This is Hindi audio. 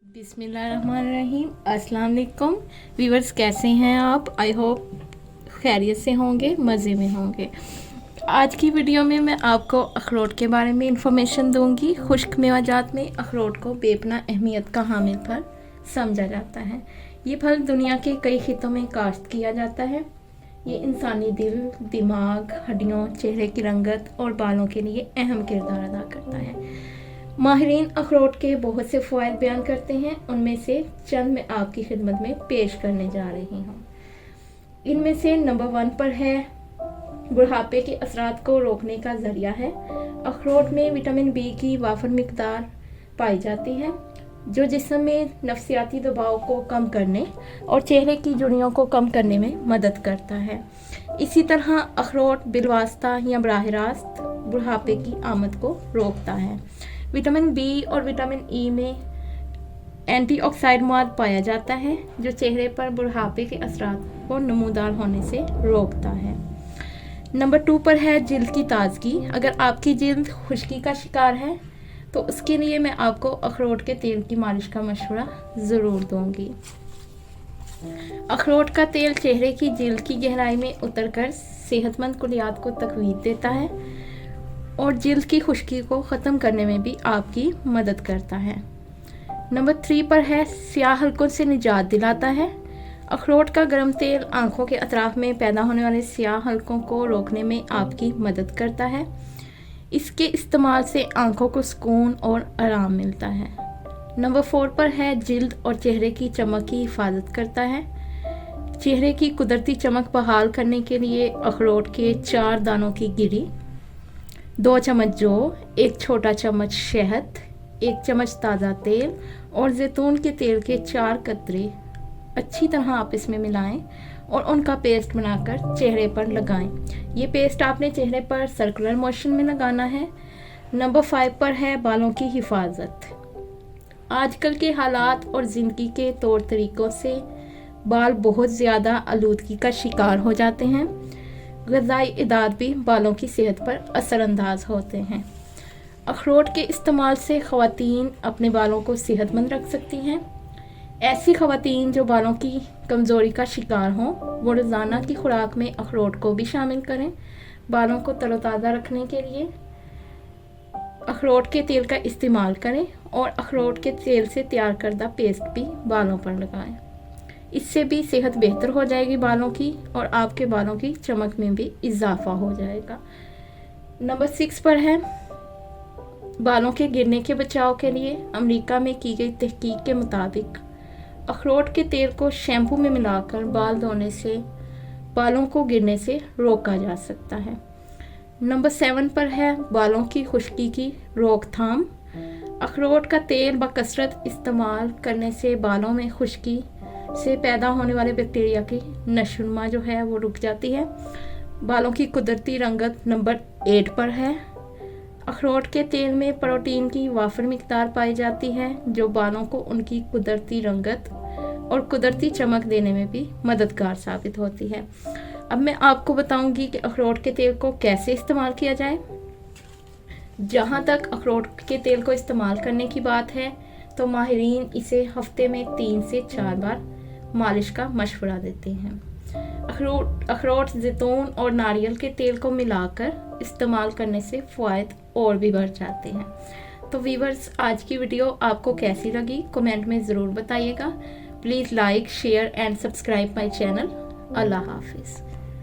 बिस्मिल्लाहिर्रहमानिर्रहीम। अस्सलाम वालेकुम व्यूअर्स, कैसे हैं आप? आई होप खैरियत से होंगे, मज़े में होंगे। आज की वीडियो में मैं आपको अखरोट के बारे में इंफॉर्मेशन दूंगी। खुश्क मेवाजात में अखरोट को बेपना अहमियत का हामिल फल समझा जाता है। ये फल दुनिया के कई खितों में काश्त किया जाता है। ये इंसानी दिल, दिमाग, हड्डियों, चेहरे की रंगत और बालों के लिए अहम किरदार अदा करता है। माहिरीन अखरोट के बहुत से फ़वाइद बयान करते हैं, उनमें से चंद मैं आपकी खिदमत में पेश करने जा रही हूँ। इनमें से नंबर 1 पर है बुढ़ापे के असरात को रोकने का ज़रिया है। अखरोट में विटामिन बी की वाफर मिकदार पाई जाती है, जो जिस्म में नफसियाती दबाव को कम करने और चेहरे की झुर्रियों को कम करने में मदद करता है। इसी तरह अखरोट बिलवास्ता या बराह रास्त बुढ़ापे की आमद को रोकता है। विटामिन बी और विटामिन ई में एंटीऑक्सीडेंट मवाद पाया जाता है, जो चेहरे पर बुढ़ापे के असरात को नमूदार होने से रोकता है। नंबर 2 पर है जिल्द की ताजगी। अगर आपकी जिल्द खुश्की का शिकार है तो उसके लिए मैं आपको अखरोट के तेल की मालिश का मशवरा ज़रूर दूंगी। अखरोट का तेल चेहरे की जिल्द की गहराई में उतरकर सेहतमंद कुलियात को तकवीत देता है और जिल्द की खुश्की को ख़त्म करने में भी आपकी मदद करता है। नंबर 3 पर है स्याह हलकों से निजात दिलाता है। अखरोट का गर्म तेल आँखों के अतराफ में पैदा होने वाले स्याह हलकों को रोकने में आपकी मदद करता है। इसके इस्तेमाल से आँखों को सुकून और आराम मिलता है। नंबर 4 पर है जिल्द और चेहरे की चमक की हिफाजत करता है। चेहरे की कुदरती चमक बहाल करने के लिए अखरोट के 4 दानों की गिरी, 2 चम्मच जौ, 1 छोटा चम्मच शहद, 1 चम्मच ताज़ा तेल और जैतून के तेल के 4 कतरे अच्छी तरह आप इसमें मिलाएं और उनका पेस्ट बनाकर चेहरे पर लगाएं। ये पेस्ट आपने चेहरे पर सर्कुलर मोशन में लगाना है। नंबर 5 पर है बालों की हिफाजत। आजकल के हालात और ज़िंदगी के तौर तरीक़ों से बाल बहुत ज़्यादा आलूदगी का शिकार हो जाते हैं। ग़िज़ाई इदाद भी बालों की सेहत पर असरअंदाज होते हैं। अखरोट के इस्तेमाल से ख़वातीन अपने बालों को सेहतमंद रख सकती हैं। ऐसी ख़वातीन जो बालों की कमज़ोरी का शिकार हों, वो रोज़ाना की खुराक में अखरोट को भी शामिल करें। बालों को तरोताज़ा रखने के लिए अखरोट के तेल का इस्तेमाल करें और अखरोट के तेल से तैयार करदा पेस्ट भी बालों पर लगाएं। इससे भी सेहत बेहतर हो जाएगी बालों की और आपके बालों की चमक में भी इजाफा हो जाएगा। नंबर 6 पर है बालों के गिरने के बचाव के लिए अमेरिका में की गई तहकीक के मुताबिक अखरोट के तेल को शैम्पू में मिलाकर बाल धोने से बालों को गिरने से रोका जा सकता है। नंबर 7 पर है बालों की खुश्की की रोकथाम। अखरोट का तेल बकसरत इस्तेमाल करने से बालों में खुश्की से पैदा होने वाले बैक्टीरिया की नशोनुमा जो है वो रुक जाती है। बालों की कुदरती रंगत नंबर 8 पर है। अखरोट के तेल में प्रोटीन की वाफर मिकदार पाई जाती है, जो बालों को उनकी कुदरती रंगत और कुदरती चमक देने में भी मददगार साबित होती है। अब मैं आपको बताऊंगी कि अखरोट के तेल को कैसे इस्तेमाल किया जाए। जहां तक अखरोट के तेल को इस्तेमाल करने की बात है तो माहिरीन इसे हफ्ते में 3 से 4 बार मालिश का मशवरा देते हैं। अखरोट, जैतून और नारियल के तेल को मिलाकर इस्तेमाल करने से फ़वाइद और भी बढ़ जाते हैं। तो व्यूअर्स, आज की वीडियो आपको कैसी लगी कमेंट में ज़रूर बताइएगा। Please like, share and subscribe my channel. अल्लाह हाफिज़।